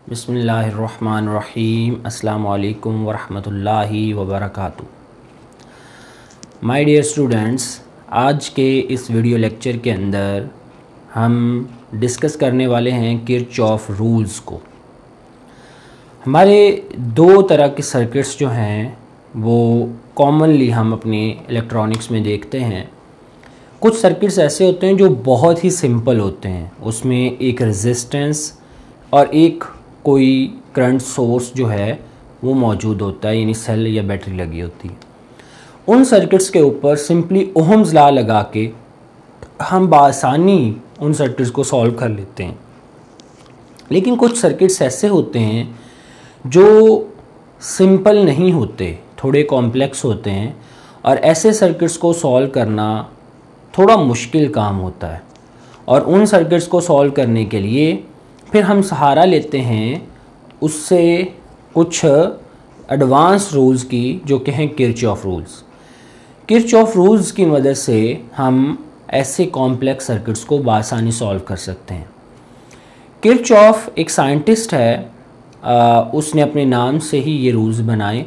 बिस्मिल्लाहिर्रहमानिर्रहीम। अस्सलामु अलैकुम वरहमतुल्लाहि वबरकातुहू। माय डियर स्टूडेंट्स, आज के इस वीडियो लेक्चर के अंदर हम डिस्कस करने वाले हैं किरचॉफ रूल्स को। हमारे दो तरह के सर्किट्स जो हैं वो कॉमनली हम अपने इलेक्ट्रॉनिक्स में देखते हैं। कुछ सर्किट्स ऐसे होते हैं जो बहुत ही सिंपल होते हैं, उसमें एक रेजिस्टेंस और एक कोई करंट सोर्स जो है वो मौजूद होता है, यानी सेल या बैटरी लगी होती है। उन सर्किट्स के ऊपर सिंपली ओहम्स लॉ लगा के हम बआसानी उन सर्किट्स को सॉल्व कर लेते हैं। लेकिन कुछ सर्किट्स ऐसे होते हैं जो सिंपल नहीं होते, थोड़े कॉम्प्लेक्स होते हैं, और ऐसे सर्किट्स को सॉल्व करना थोड़ा मुश्किल काम होता है। और उन सर्किट्स को सॉल्व करने के लिए फिर हम सहारा लेते हैं उससे कुछ एडवांस रूल्स की, जो कि हैं किरचॉफ रूल्स। किरचॉफ रूल्स की मदद से हम ऐसे कॉम्प्लेक्स सर्किट्स को बआसानी सॉल्व कर सकते हैं। किरचॉफ एक साइंटिस्ट है, उसने अपने नाम से ही ये रूल्स बनाए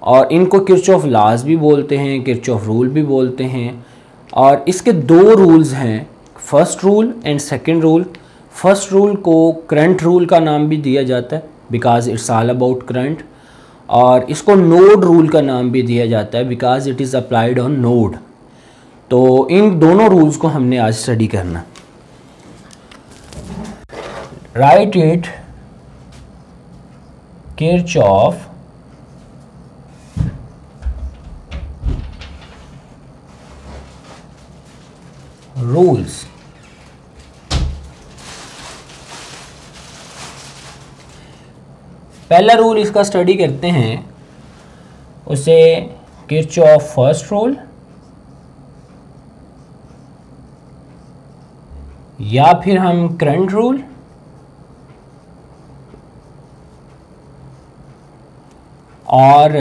और इनको किरचॉफ लॉज भी बोलते हैं, किरचॉफ रूल भी बोलते हैं। और इसके दो रूल्स हैं, first rule and second rule. First rule को करंट रूल का नाम भी दिया जाता है because it's all about current, और इसको नोड रूल का नाम भी दिया जाता है because it is applied on node. तो इन दोनों रूल्स को हमने आज स्टडी करना। Right it Kirchhoff rules. पहला रूल इसका स्टडी करते हैं, उसे किरचॉफ फर्स्ट रूल या फिर हम करंट रूल और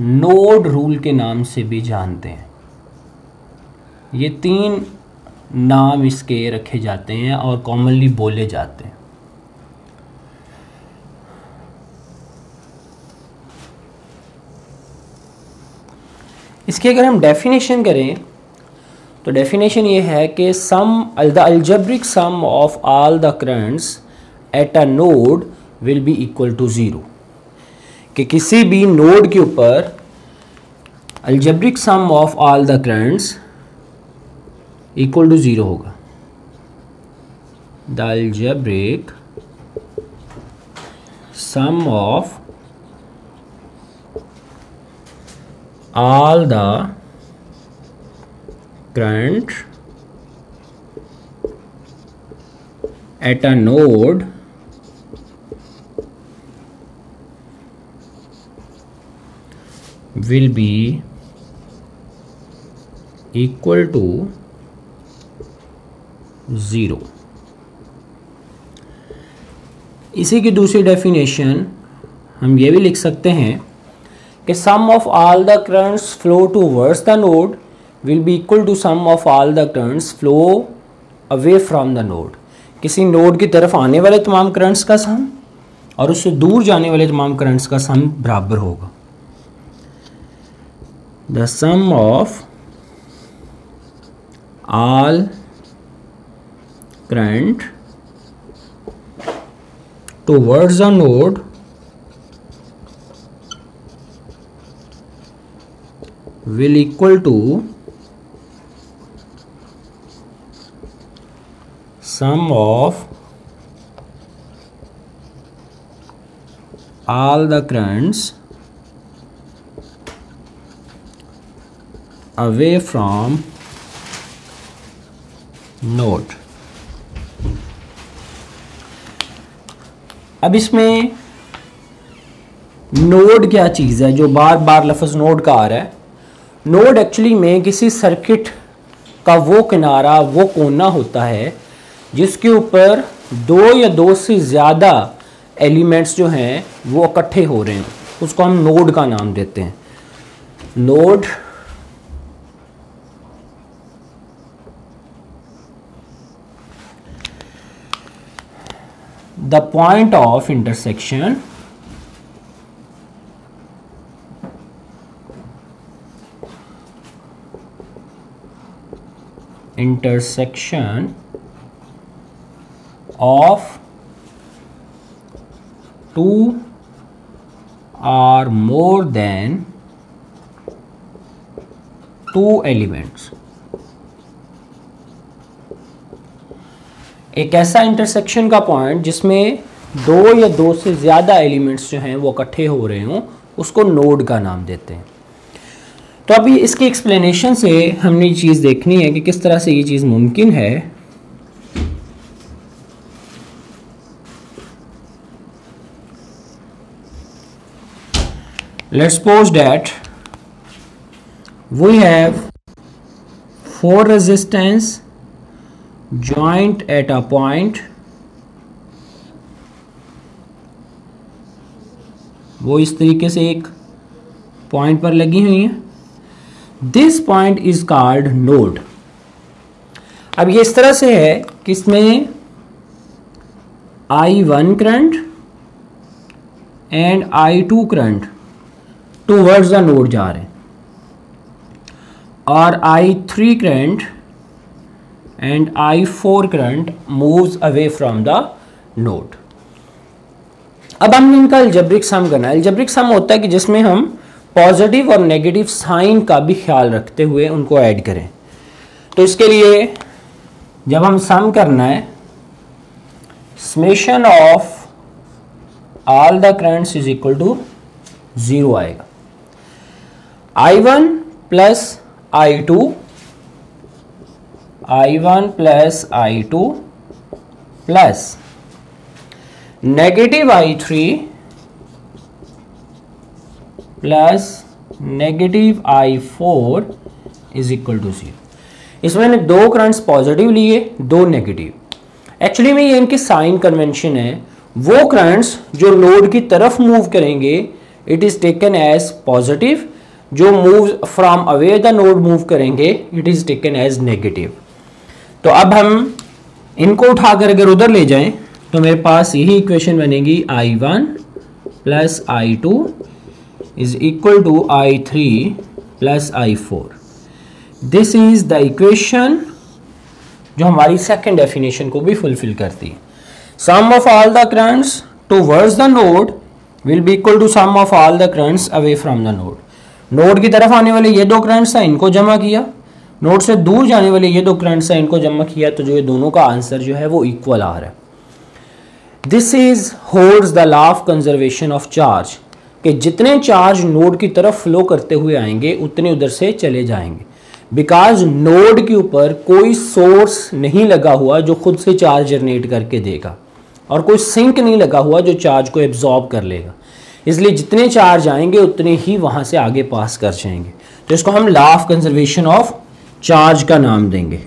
नोड रूल के नाम से भी जानते हैं। ये तीन नाम इसके रखे जाते हैं और कॉमनली बोले जाते हैं। इसकी अगर हम डेफिनेशन करें तो डेफिनेशन ये है कि the algebraic sum of all the currents at a node will be equal to zero. कि किसी भी नोड के ऊपर algebraic sum of all the currents equal to zero होगा। The algebraic sum of all the current at a node will be equal to zero. इसी की दूसरी definition हम ये भी लिख सकते हैं कि sum of all the currents flow towards the node will be equal to sum of all the currents flow away from the node. किसी नोड की तरफ आने वाले तमाम करंट्स का सम और उससे दूर जाने वाले तमाम करंट्स का सम बराबर होगा। The sum of all current towards the node will equal to sum of all the currents away from node। अब इसमें नोड क्या चीज़ है, जो बार बार लफ्ज़ नोड का आ रहा है। नोड एक्चुअली में किसी सर्किट का वो किनारा, वो कोना होता है जिसके ऊपर दो या दो से ज़्यादा एलिमेंट्स जो हैं वो इकट्ठे हो रहे हैं, उसको हम नोड का नाम देते हैं। Node the point of intersection of two or more than two elements। एक ऐसा इंटरसेक्शन का पॉइंट जिसमें दो या दो से ज़्यादा एलिमेंट्स जो हैं वो इकट्ठे हो रहे हों, उसको नोड का नाम देते हैं। तो अभी इसकी एक्सप्लेनेशन से हमने ये चीज़ देखनी है कि किस तरह से ये चीज़ मुमकिन है। Let's suppose that we have 4 resistance joint at a point, वो इस तरीके से एक पॉइंट पर लगी हुई है। This point is called node. अब ये इस तरह से है कि इसमें I1 current and I2 current towards the node जा रहे हैं और I3 current and I4 current moves away from the node। अब हमने इनका अलजेब्रिक सम करना है। अलजेब्रिक सम होता है कि जिसमें हम पॉजिटिव और नेगेटिव साइन का भी ख्याल रखते हुए उनको ऐड करें। तो इसके लिए जब हम सम करना है, summation of all the currents is equal to 0 आएगा। I1 plus I2 I1 plus I2 plus negative I3 plus negative I4 is equal to 0। इसमें मैंने दो करंट्स पॉजिटिव लिए, दो नेगेटिव। एक्चुअली में ये इनकी साइन कन्वेंशन है। वो करंट्स जो नोड की तरफ मूव करेंगे it is taken as positive, जो move from away the node move करेंगे it is taken as negative. तो अब हम इनको उठाकर अगर उधर ले जाएं तो मेरे पास यही इक्वेशन बनेगी I1 plus I2 is equal to I3 plus I4। This is the equation जो हमारी सेकंड डेफिनेशन को भी फुलफिल करती है। Sum of all the currents towards the node will be equal to sum of all the currents away from the node. Node की तरफ आने वाले ये दो करंट्स हैं, इनको जमा किया, नोड से दूर जाने वाले ये दो करंट्स हैं, इनको जमा किया, तो जो ये दोनों का आंसर जो है वो इक्वल आ रहा है। This is holds the law of conservation of charge, कि जितने चार्ज नोड की तरफ फ्लो करते हुए आएंगे उतने उधर से चले जाएंगे, बिकॉज नोड के ऊपर कोई सोर्स नहीं लगा हुआ जो खुद से चार्ज जनरेट करके देगा और कोई सिंक नहीं लगा हुआ जो चार्ज को एब्जॉर्ब कर लेगा। इसलिए जितने चार्ज आएंगे उतने ही वहां से आगे पास कर जाएंगे। तो इसको हम law of conservation of charge का नाम देंगे।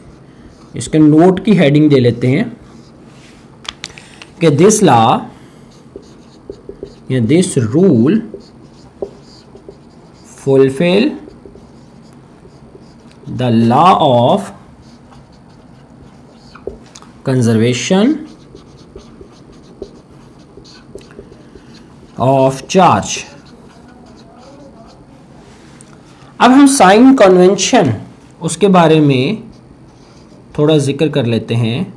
इसके नोट की हेडिंग दे लेते हैं कि दिस लॉ या this rule fulfil the law of conservation of charge. अब हम साइन कन्वेंशन उसके बारे में थोड़ा जिक्र कर लेते हैं।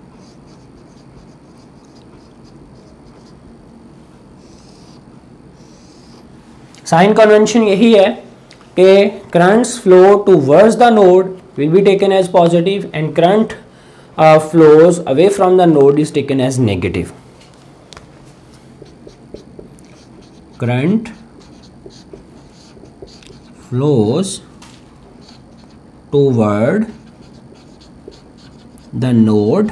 साइन कन्वेंशन यही है कि currents flow towards the node will be taken as positive and current flows away from the node is taken as negative. Current flows toward the node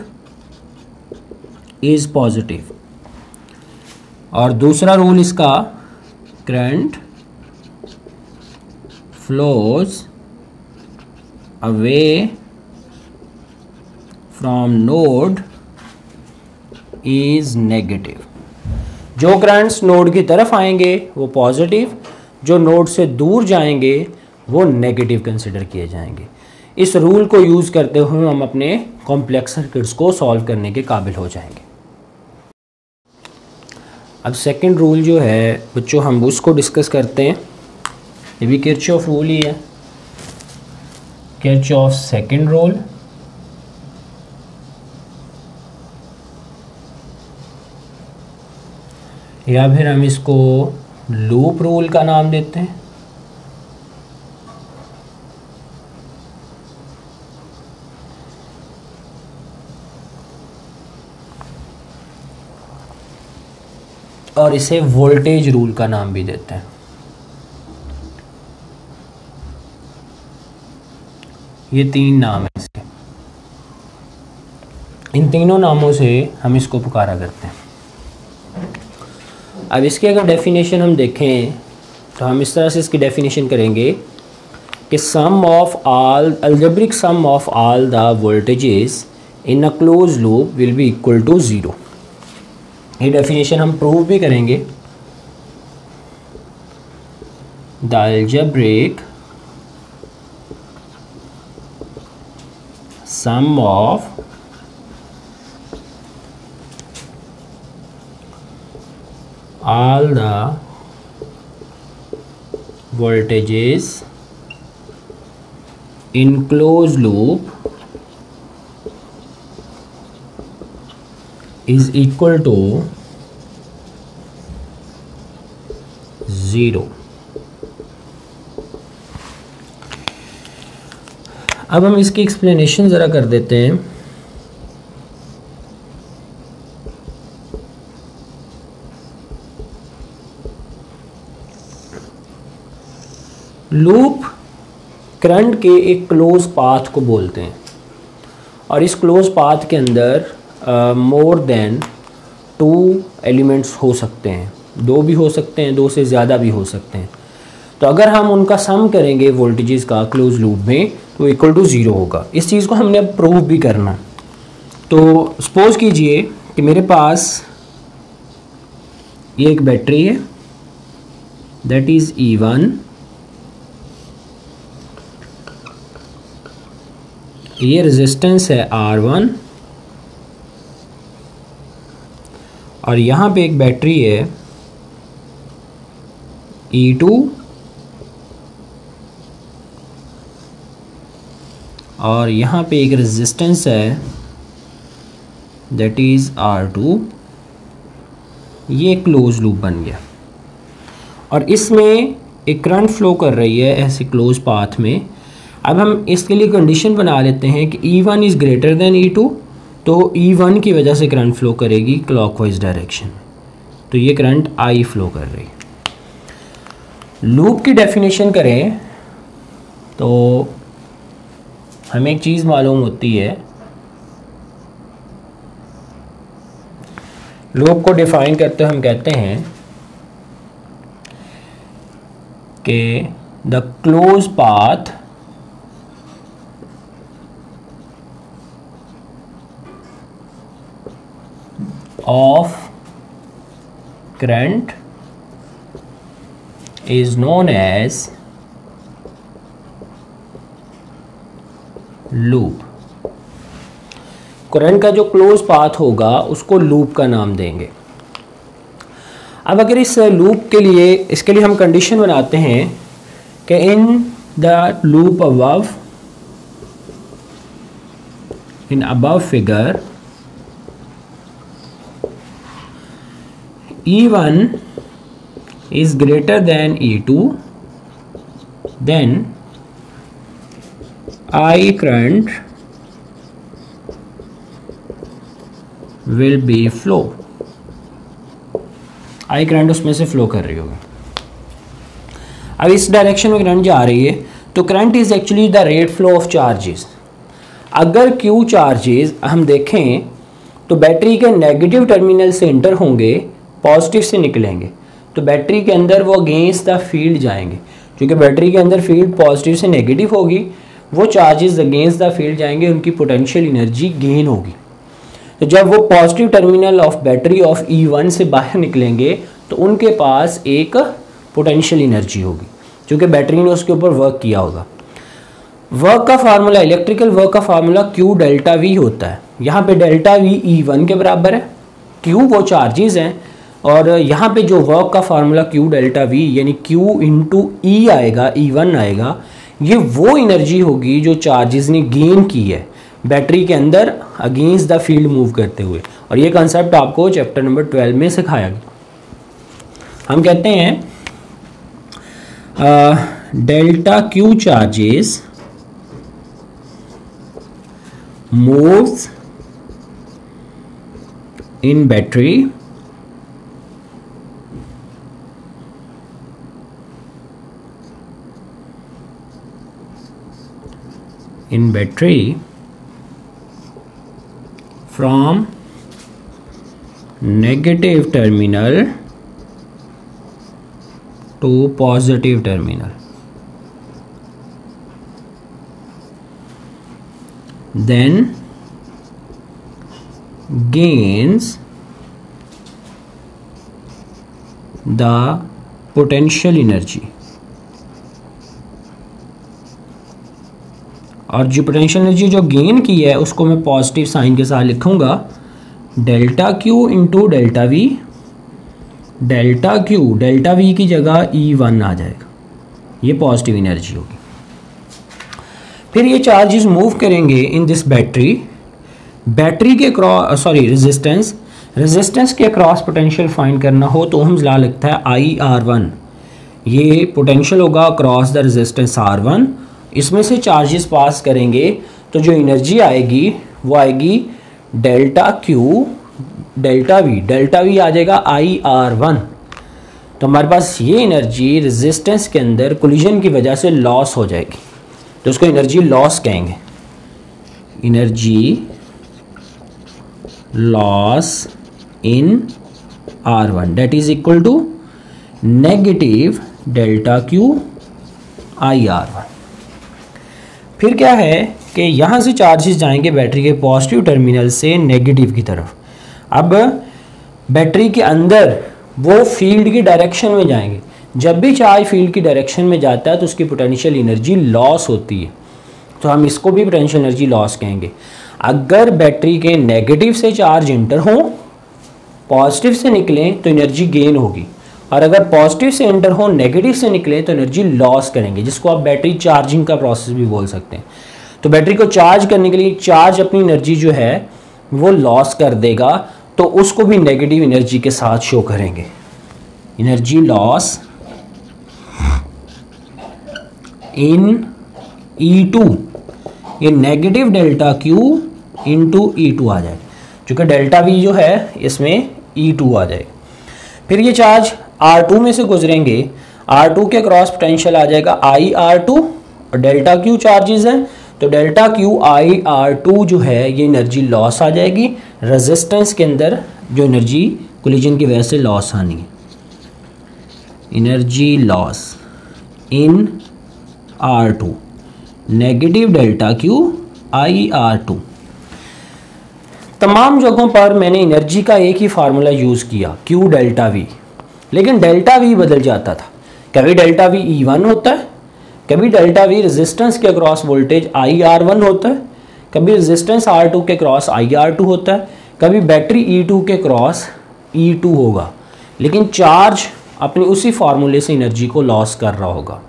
is positive। और दूसरा रूल इसका, current flows away from node is negative। जो currents node की तरफ आएंगे वो positive, जो node से दूर जाएंगे वो नेगेटिव कंसिडर किए जाएंगे। इस रूल को यूज़ करते हुए हम अपने कॉम्प्लेक्स सर्किट्स को सॉल्व करने के काबिल हो जाएंगे। अब सेकंड रूल जो है बच्चों हम उसको डिस्कस करते हैं। ये भी किरचॉफ रूल ही है, किरचॉफ सेकंड रूल। या फिर हम इसको लूप रूल का नाम देते हैं। और इसे वोल्टेज रूल का नाम भी देते हैं। ये 3 नाम है इसके। इन तीनों नामों से हम इसको पुकारा करते हैं। अब इसकी अगर डेफिनेशन हम देखें तो हम इस तरह से इसकी डेफिनेशन करेंगे कि sum of all algebraic sum of all the voltages in a close loop will be equal to 0। ये डेफिनेशन हम प्रूव भी करेंगे। The algebraic sum of all the voltages in closed loop is equal to 0। अब हम इसकी explanation ज़रा कर देते हैं। लूप करंट के एक क्लोज पाथ को बोलते हैं और इस क्लोज पाथ के अंदर मोर देन 2 एलिमेंट्स हो सकते हैं, 2 भी हो सकते हैं, 2 से ज़्यादा भी हो सकते हैं। तो अगर हम उनका सम करेंगे वोल्टेजेस का क्लोज लूप में तो इक्वल टू 0 होगा। इस चीज़ को हमने अब प्रूव भी करना। तो सपोज कीजिए कि मेरे पास ये एक बैटरी है, दैट इज़ E1, ये रेजिस्टेंस है R1 और यहाँ पे एक बैटरी है E2 और यहाँ पे एक रेजिस्टेंस है दैट इज़ R2। ये क्लोज लूप बन गया और इसमें एक करंट फ्लो कर रही है ऐसे क्लोज पाथ में। अब हम इसके लिए कंडीशन बना लेते हैं कि E1 is greater than E2, तो E1 की वजह से करंट फ्लो करेगी क्लॉकवाइज डायरेक्शन। तो ये करंट I फ्लो कर रही है। लूप की डेफिनेशन करें तो हमें एक चीज़ मालूम होती है। लूप को डिफाइन करते हम कहते हैं कि the close path of current is known as loop। Current का जो क्लोज पाथ होगा उसको लूप का नाम देंगे। अब अगर इस लूप के लिए इसके लिए हम कंडीशन बनाते हैं कि in the loop above figure E1 is greater than E2, then I current will be flow। I current उसमें से फ्लो कर रही होगी। अब इस डायरेक्शन में करंट जा रही है तो current is actually the rate flow of charges. अगर Q चार्जेस हम देखें तो बैटरी के नेगेटिव टर्मिनल से इंटर होंगे, पॉजिटिव से निकलेंगे, तो बैटरी के अंदर वो अगेंस्ट द फील्ड जाएंगे। क्योंकि बैटरी के अंदर फील्ड पॉजिटिव से नेगेटिव होगी, वो चार्जेस अगेंस्ट द फील्ड जाएंगे, उनकी पोटेंशियल एनर्जी गेन होगी। तो जब वो positive terminal of battery of E1 से बाहर निकलेंगे तो उनके पास एक पोटेंशियल एनर्जी होगी क्योंकि बैटरी ने उसके ऊपर वर्क किया होगा। वर्क का फार्मूला, इलेक्ट्रिकल वर्क का फार्मूला Q डेल्टा V होता है। यहाँ पे डेल्टा V E1 के बराबर है। Q वो चार्जेस हैं और यहाँ पे जो वर्क का फार्मूला Q डेल्टा V यानी Q इंटू ई आएगा, E1 आएगा, ये वो एनर्जी होगी जो चार्जेस ने गेन की है बैटरी के अंदर अगेंस्ट द फील्ड मूव करते हुए। और ये कंसेप्ट आपको चैप्टर नंबर 12 में सिखाया गया। हम कहते हैं delta Q charges moves in battery from negative terminal to positive terminal, then gains the potential energy। और जो पोटेंशियल एनर्जी जो गेन की है उसको मैं पॉजिटिव साइन के साथ लिखूंगा, delta Q into delta V। Delta Q delta V की जगह E1 आ जाएगा, ये पॉजिटिव एनर्जी होगी। फिर ये चार्जेस मूव करेंगे इन दिस बैटरी के क्रॉस रेजिस्टेंस के क्रॉस पोटेंशियल फाइंड करना हो तो ओम्स लॉ लगता है IR1। ये पोटेंशियल होगा अक्रॉस द रेजिस्टेंस R1, इसमें से चार्जेस पास करेंगे तो जो एनर्जी आएगी वो आएगी डेल्टा Q डेल्टा V आ जाएगा IR1। तो हमारे पास ये एनर्जी रेजिस्टेंस के अंदर कोलिजन की वजह से लॉस हो जाएगी, तो उसको एनर्जी लॉस कहेंगे। Energy loss in R1 that is equal to negative delta Q IR1। फिर क्या है कि यहाँ से चार्जेस जाएंगे बैटरी के पॉजिटिव टर्मिनल से नेगेटिव की तरफ। अब बैटरी के अंदर वो फील्ड की डायरेक्शन में जाएंगे। जब भी चार्ज फील्ड की डायरेक्शन में जाता है तो उसकी पोटेंशियल एनर्जी लॉस होती है, तो हम इसको भी पोटेंशियल एनर्जी लॉस कहेंगे। अगर बैटरी के नेगेटिव से चार्ज इंटर हो, पॉजिटिव से निकलें तो एनर्जी गेन होगी, और अगर पॉजिटिव से एंटर हो नेगेटिव से निकले तो एनर्जी लॉस करेंगे, जिसको आप बैटरी चार्जिंग का प्रोसेस भी बोल सकते हैं। तो बैटरी को चार्ज करने के लिए चार्ज अपनी एनर्जी जो है वो लॉस कर देगा, तो उसको भी नेगेटिव एनर्जी के साथ शो करेंगे। एनर्जी लॉस इन E2, ये negative delta Q into E2 आ जाएगा, चूँकि डेल्टा V जो है इसमें E2 आ जाएगा। फिर ये चार्ज R2 में से गुजरेंगे, R2 के क्रॉस पोटेंशियल आ जाएगा IR2 और डेल्टा Q चार्जेस हैं, तो डेल्टा Q IR2 जो है ये एनर्जी लॉस आ जाएगी। रेजिस्टेंस के अंदर जो एनर्जी कोलिजन की वजह से लॉस आनी है, एनर्जी लॉस इन R2 negative delta Q IR2। तमाम जगहों पर मैंने एनर्जी का एक ही फार्मूला यूज़ किया Q डेल्टा V, लेकिन डेल्टा V बदल जाता था। कभी डेल्टा V E1 होता है, कभी डेल्टा V रेजिस्टेंस के अक्रॉस वोल्टेज IR1 होता है, कभी रेजिस्टेंस R2 के क्रॉस IR2 होता है, कभी बैटरी E2 के क्रॉस E2 होगा, लेकिन चार्ज अपनी उसी फार्मूले से एनर्जी को लॉस कर रहा होगा।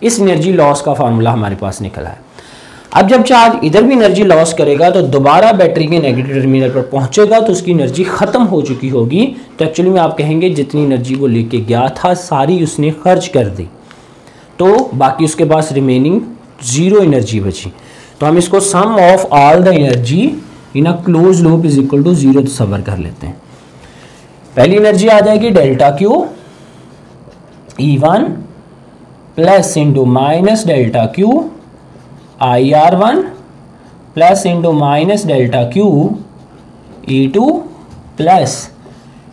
इस एनर्जी लॉस का फार्मूला हमारे पास निकला है। अब जब चार्ज इधर भी एनर्जी लॉस करेगा तो दोबारा बैटरी के नेगेटिव टर्मिनल पर पहुंचेगा तो उसकी एनर्जी ख़त्म हो चुकी होगी, तो एक्चुअली में आप कहेंगे जितनी एनर्जी वो लेके गया था सारी उसने खर्च कर दी, तो बाकी उसके पास रिमेनिंग ज़ीरो एनर्जी बची। तो हम इसको sum of all the energy in a close loop is equal to 0 तस्वर कर लेते हैं। पहली एनर्जी आ जाएगी delta Q E1 plus into minus delta Q IR1 plus into minus delta Q E2 plus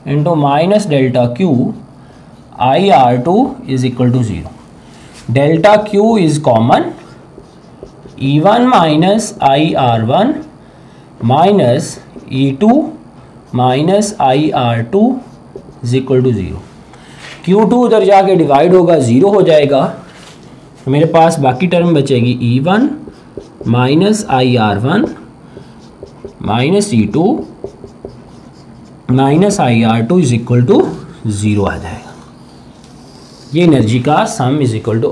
into minus delta Q IR2 is equal to 0। Delta Q is common, E1 minus IR1 minus E2 minus IR2 is equal to 0। Q2 उधर जाके divide होगा, 0 हो जाएगा, तो मेरे पास बाकी term बचेगी E1 minus IR1 minus E2 minus IR2 is equal to 0 आ जाएगा। ये एनर्जी का sum is equal to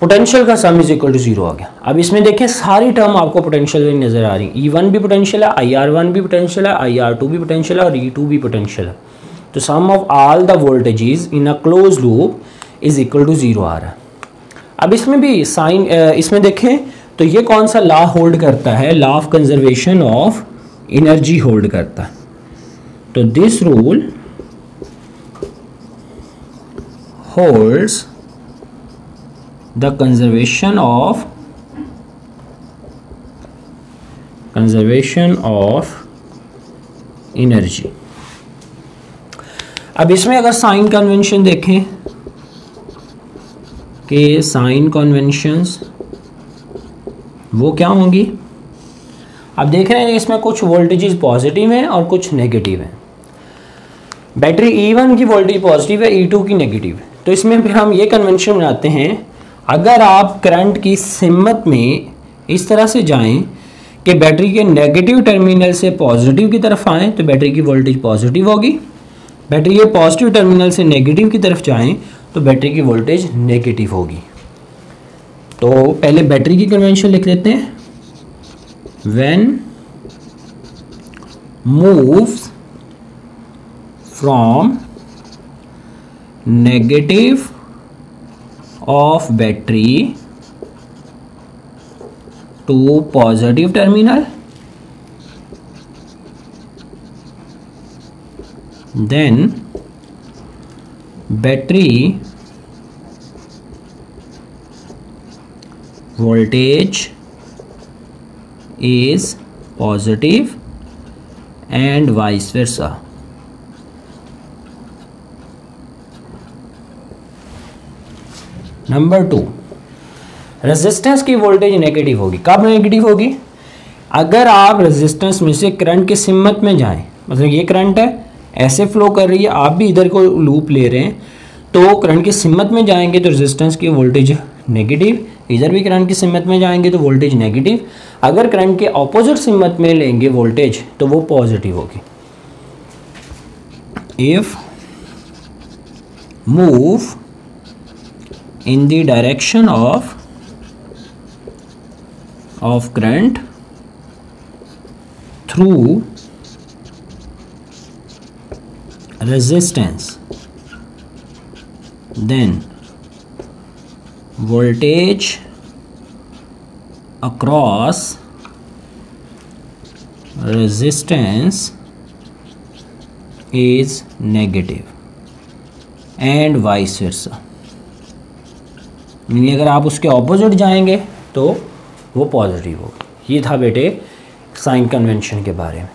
potential का सम इज इक्वल टू 0 आ गया। अब इसमें देखें सारी टर्म आपको पोटेंशियल में नजर आ रही है। E1 भी पोटेंशियल है, IR1 भी पोटेंशियल है, IR2 भी पोटेंशियल है और E2 भी पोटेंशियल है। तो sum of all the voltages in a close loop is equal to 0 आ रहा है। अब इसमें भी साइन इसमें देखें तो ये कौन सा लॉ होल्ड करता है? Law of conservation of energy hold करता है। तो this rule holds the conservation of energy. अब इसमें अगर साइन कन्वेंशन देखें कि साइन कन्वेंशंस वो क्या होंगी? अब देख रहे हैं इसमें कुछ वोल्टेजेस पॉजिटिव हैं और कुछ नेगेटिव हैं। बैटरी E1 की वोल्टेज पॉजिटिव है, E2 की नेगेटिव है। तो इसमें फिर हम ये कन्वेंशन बनाते हैं, अगर आप करंट की सिमत में इस तरह से जाएं कि बैटरी के नेगेटिव टर्मिनल से पॉजिटिव की तरफ आएँ तो बैटरी की वोल्टेज पॉजिटिव होगी। बैटरी के पॉजिटिव टर्मिनल से नेगेटिव की तरफ जाएं तो बैटरी की वोल्टेज नेगेटिव होगी। तो पहले बैटरी की कन्वेंशन लिख लेते हैं। When moves from negative of battery to positive terminal, then battery voltage is positive and vice versa. Number 2, resistance की वोल्टेज नेगेटिव होगी। कब नेगेटिव होगी? अगर आप रेजिस्टेंस में से करंट के सिमत में जाएं, मतलब ये करंट है ऐसे फ्लो कर रही है, आप भी इधर को लूप ले रहे हैं, तो करंट की सिमत में जाएंगे तो रेजिस्टेंस की वोल्टेज नेगेटिव, इधर भी करंट की सिमत में जाएंगे तो वोल्टेज नेगेटिव। अगर करंट के ऑपोजिट सिमत में लेंगे वोल्टेज तो वो पॉजिटिव होगी। If move in the direction of current through resistance, then voltage across resistance is negative and vice versa। यानी अगर आप उसके ऑपोजिट जाएंगे तो वो पॉजिटिव होगा। ये था बेटे साइन कन्वेंशन के बारे में।